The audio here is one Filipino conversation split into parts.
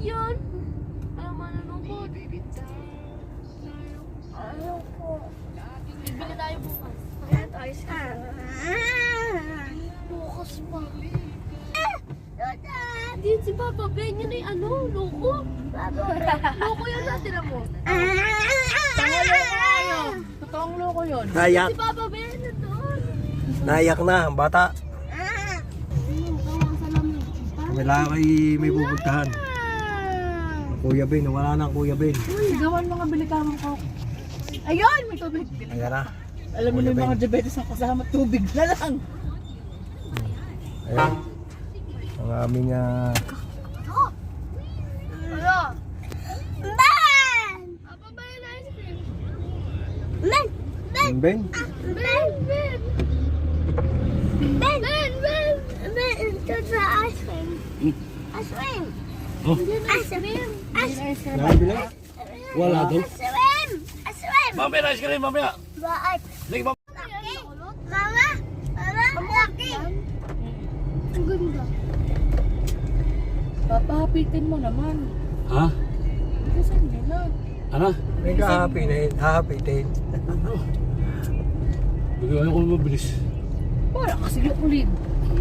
yan. Ayaw mananungkot. Ayaw po. Bibili tayo bukas. Kaya tayo siya. Bukas pa. Di si Papa Ben, yun ay ano, loko. Loko yun natin mo. Tanga loko kayo. Totoong loko yun. Nayak. Si Papa Ben, nandun. Nayak na, ang bata. Wala kayo may pupuntahan. Kuya Ben, wala na ang Kuya Ben. Sigawan mga bilikamang ko. Ayun, may tubig. Ayan na. Alam mo na yung mga diabetes ang kasama, tubig na lang. Ayan. Ang aming Ano? Ben! Papa Ben, ice cream. Ben! Ben. Ben! Ben! Ben! Ben! Ben! Ben! Ito sa ice cream. Ice cream. Ice cream. Ice cream. Nakabili? Wala doon. Ice cream. Ice cream. Mamaya na ice cream, mamaya. Bakit? Sige, mamaya. Mama! Mama! Malaki! Ang ganda. Papahapitin mo naman. Ha? Kasi hindi na. Ano? May hahapitin. Bigyan ko mabilis. Para kasi ulit.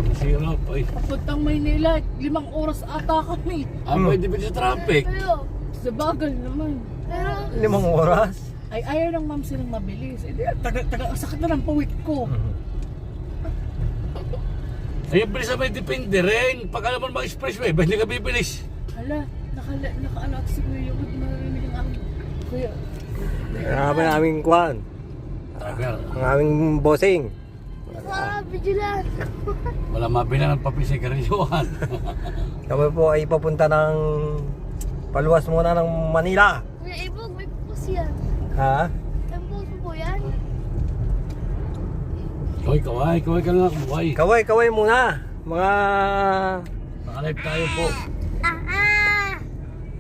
Kasi ano, ay. Papuntang Maynila, 5 oras ata kami. Pwede ba sa traffic? Pero, Sa bagal naman. pero, 5 oras. Ay ayaw ng ma'am silang mabilis. Eh, sakit na ng pawit ko. Ayun, bilis na may depende rin. Pag alam mo mga expressway, ba hindi ka bibilis? Hala, naka-ano at si Kuya Yugod, marinig ang aming Kuya. Ang aming kwan. Travel. Ang aming bossing. vigilant. Wala mabila ng papel sa karilyuhan. Kami po ay papunta ng paluwas muna ng Manila. Kuya Ibog, may pupus yan. Ha? May pupus po yan. Kaway ka lang ako, buhay. Kaway muna. Mga... Nakalive tayo po.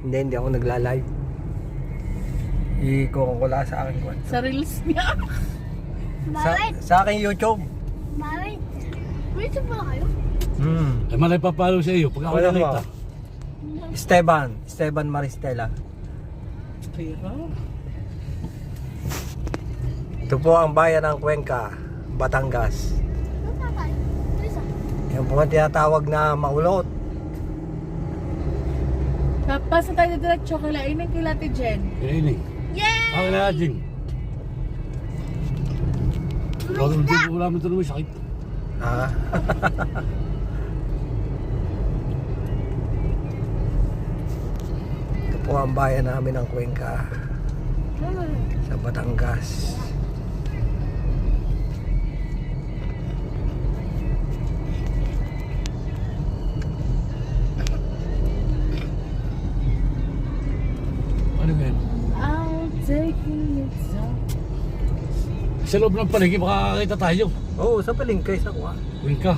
Hindi ako nagla-live. Ikukula sa akin kwan. Sa reels niya. Sa aking YouTube. Bakit? May ito pala kayo? Ay malay papalo sa iyo. Pag ako Wala nakita. mo. Esteban Maristela. Pero, Ito po ang bayan ng Cuenca, Batangas. Ano tatay? Lisa? Yan po ang tinatawag na Maulot. tapos na tayo diretso kailainin kila Ate Jen. Kininig. Yay! Ako na natin. Huwag mo din wala mo ito naman sakit. Ha? Ito po ang bayan namin ng Cuenca sa Batangas. Ano ba yan? I'll take it down. Sa loob ng paligid, makakakita tayo. Oo, sa palengke sa Cuenca. Win ka.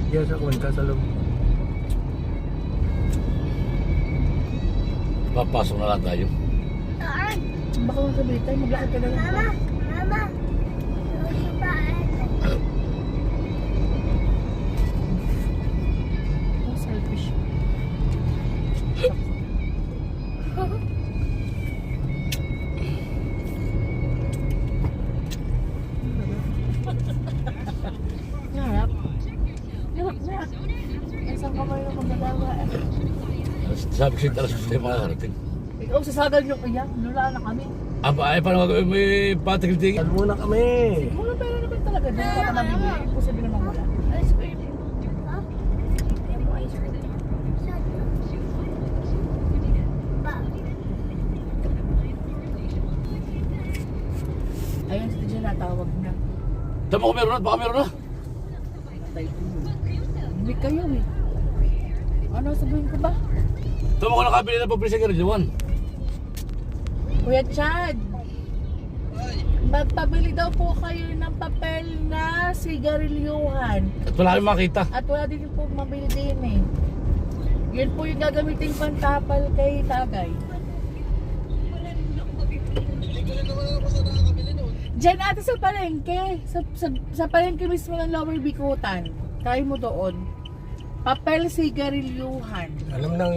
Diyan sa Cuenca sa loob. Papasok na lang tayo. Saan? Baka magsabi tayo, maglakad ka na lang. Mama! Mama! Ano sa bahay? Oh, selfish. Harap. Harap na. Isang kamay na magdadawa. Sabi ko sa'yo, alas gusto tayo makakarating. Ikaw sasagal yung iyak. Lula na kami. Ay, paano gagawin? May patigil-tigil. Saan muna kami? Wala pera naman talaga. Doon ka na nabili. Imposible naman wala. Ice cream. Ha? Ice cream. Ba? Ayun, si Jen natawag na. Tama ko meron na, baka meron na. Patay ko. Hindi kayo eh. Ano sabihin ko ba? Tama ko nakabili na papel sa karilyuhan. Kuya Chad, magpabili daw po kayo ng papel na sigarilyuhan. At wala kami makita. At wala din po mabili din eh. Yun po yung gagamitin pantapal kay Tagay. Diyan ate sa palengke. Sa palengke mismo ng Lower Bikutan. Kaya mo doon. Papel sigarilyuhan. Alam nang,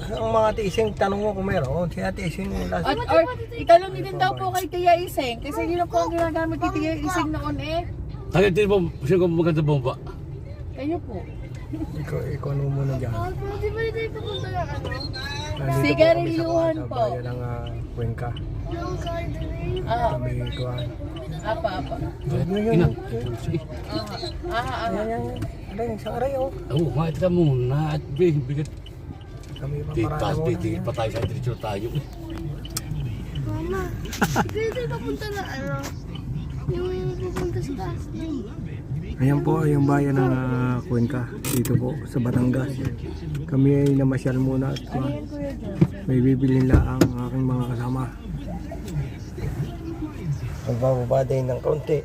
ang mga tiising, tanong mo kung meron. Si ate ising last. At or itanong niyo din daw po kay Tia Iseng kasi yun po ang ginagamit ni Tia Iseng noon eh. Kaya din mo, siya kung maganda bomba. Kayo po. Ikaw ano muna dyan. Di ba ito yung papunta ng ano? Nandito Sigarilyuhan po. po. Sa bayan ng Cuenca. Yung garden. Ah, Kami kuhan. apa. Ina. Yan. Aray, isang aray oh. Oo, makita ka muna at bigat. Kami Titas, paparaan muna. titigil pa tayo sa diretso tayo. Mama, di ito yung papunta ng ano? Yung pupunta sa taas. Ayan po yung bayan ng Cuenca. Dito po sa Batangas. Kami ay namasyal muna at Ano yan Kuya John? may bibilin lang ang aking mga kasama. Magbababa din ng kaunti.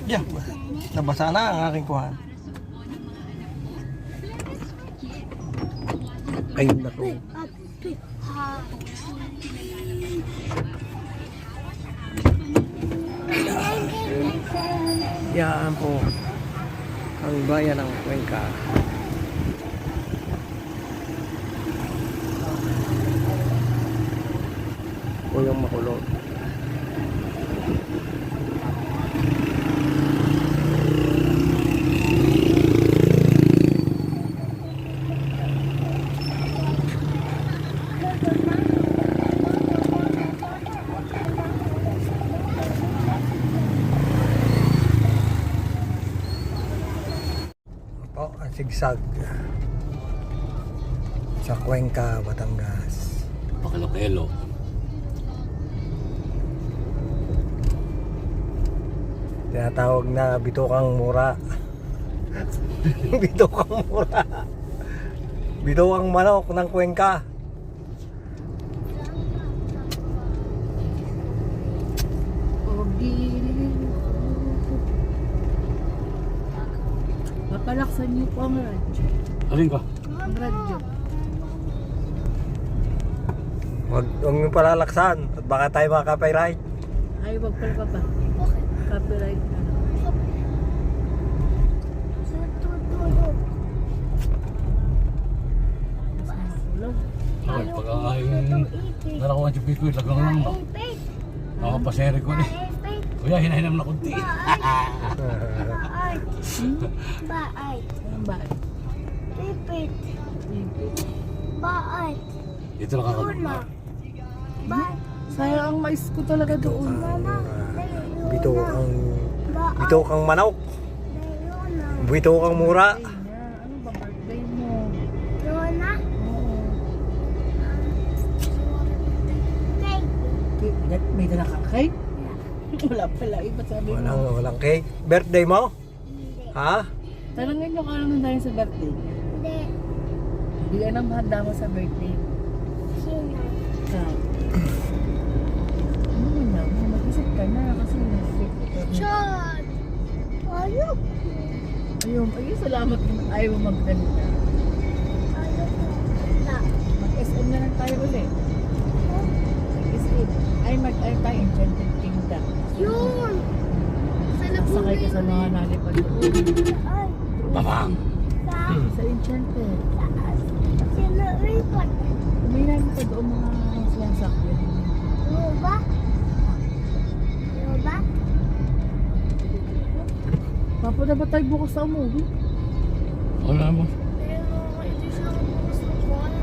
Yeah, nabasa na ang aking kuhan. Ayun na to. Yan po ang bayan ng Cuenca. O yung makulong. Po, ang sigsag sa Cuenca, Batangas. Pakilokelo. Tinatawag na Bitukang Mura. Bitukang Mura. Bitukang manok ng Cuenca. Papalaksan niyo po ang radyo. Alin ka? Ang radyo. Huwag nyo palalaksan at baka tayo makaka-copyright. Ay, wag pala pa. Copyright na. Tulog. Ay, pagkakain. Nalakuha ang chupi ko, lagang lang. Ako pasere ko ni. Kuya, hinahinam na kunti. Baay. Ang ba? Pipit. Baay. Dito lang kakagula. Baay. Sayang ang mais ko talaga doon. Bitukang manok. Bitukang mura. Ay, ano ba birthday mo? Lona. Oo. Cake. May dala kang cake? Wala pala. Ba't sabi mo? Walang cake. Birthday mo? Hindi. Ha? Tanungin nyo kung anong dahil sa birthday. Hindi. Bigyan ng handa mo sa birthday. Sino? Ikaw. Ano na? Mag-isip ka na kasi nag-isip ka na. Chad. Ayok. Ayun, salamat naman. Ayaw mo magdalita. Ayok. Na. Mag-SM na lang tayo ulit. Mag-SM. Ay, tayo Enchanted Kingdom. Yun. Sakay ka sa mga nalipad doon. Ay. Babang! Sa Enchanted. Sino report? May nalipad doon mga sasakyan. Luba? Luba? Papa, na ba tayo bukas sa movie? Wala mo. Pero hindi siya bukas ng call.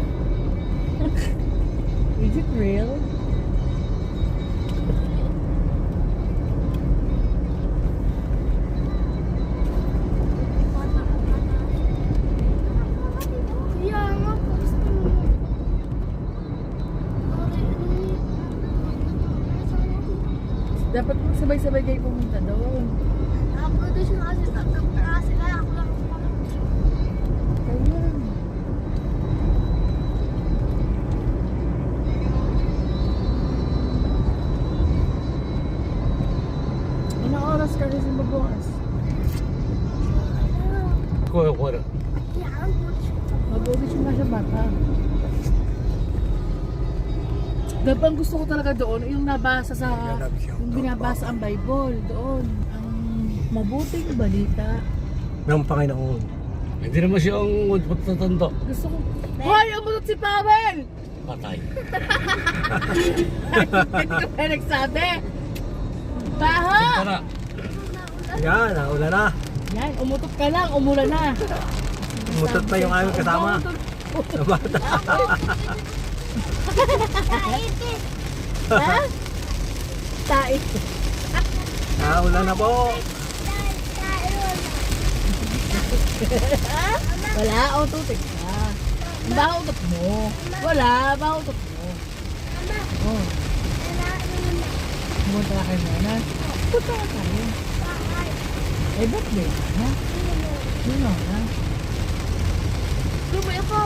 Is it real? Kaya nga, gusto mo. Dapat sabay-sabay kayo pumunta doon. Ako doon siya kasi tatapos sila. Ako lang Ayun. Ilang oras ka kasi magbukas? Kuya. Yan, Mag-uwi siya na siya bata. Dapat ang gusto ko talaga doon, yung nabasa sa, yung binabasa ang Bible doon. Ang mabuting balita. Ng Panginoon. Hindi naman siya ang magtatanda. Gusto ko, hoy, umunot si Powell! Patay. Hindi ko pa nagsabi. Baha! Tara. Yan, ulan na. Yan, umutot ka lang, umulan na. Umutot pa yung aming kasama. Sa bata. Kaipit. Ha? Tait. Ulan na po. Wala, ututik ka. Baho utot mo. Wala, baho utot mo. Oh, pumunta ka kayo na. Punta ka tayo. Eh, ba't ba yun? Ha? Yun o, ha? Lumay ako.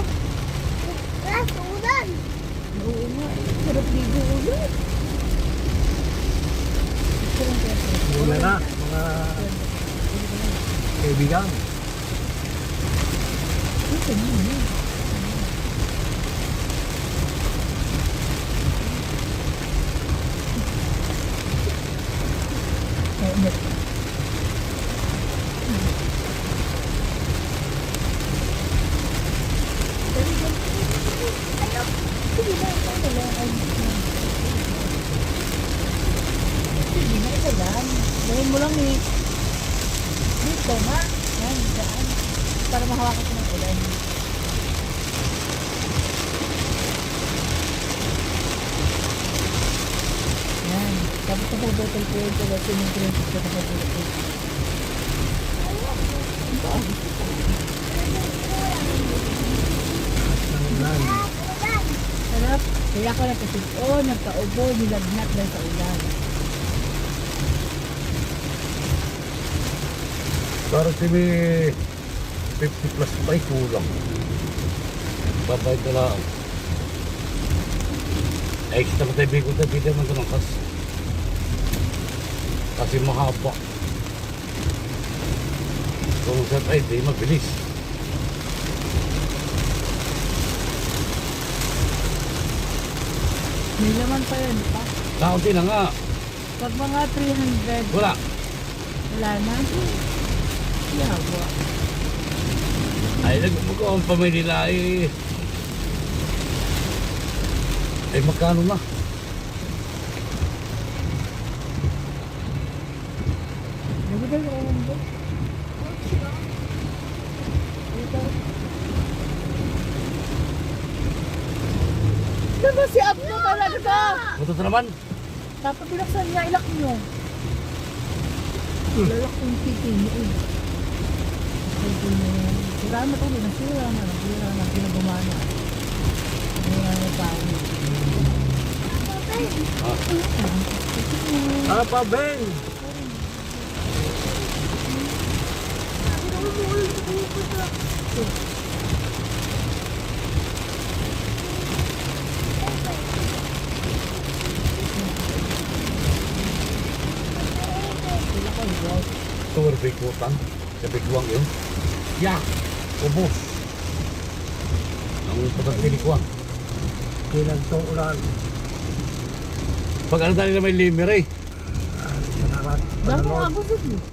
Wala, sudan. Oo nga, sarap ligo ulit. Ulan na, mga kaibigan. Ito mo, ha? Kainit. Sige na, ito lang. Sige na, ito lang. Gawin mo lang eh. Dito nga. Yan, daan. Para mahawakan ko ng ulan. Yan. Tapos na bottle ko yun. Tapos yung drink ko na bottle ko. Ng ulan. Sarap. Kaya ko lang kasi, nagkaubo, nilagnat dahil sa ulan. Parang si may 50 plus pa kulang. Babayad na lang. Extra pa tayo bigot na bigyan ng ganun kasi mahaba. Kung saan ay di mabilis. May laman pa yan, pa. Kaunti na nga. Pag mga 300, Wala. wala na. Yawa. Ay, nagbuko ang pamilya nila ay magkano na? Nagigay ko ang ba? Diba si Abno talaga? Ito na naman. Dapat pinaksan niya, ilak nyo. Lalak yung titi niyo eh. Salamat ulit, nasira na, pinagumana. Nasira na tayo. Apa, Ben? Tour bikutan. Sa bikuang yun. Ya! Ubos. Ang pagkakilikuan. Pinagtong ulan. Pag ano tayo na may limer eh. Salamat. Dami nga gusto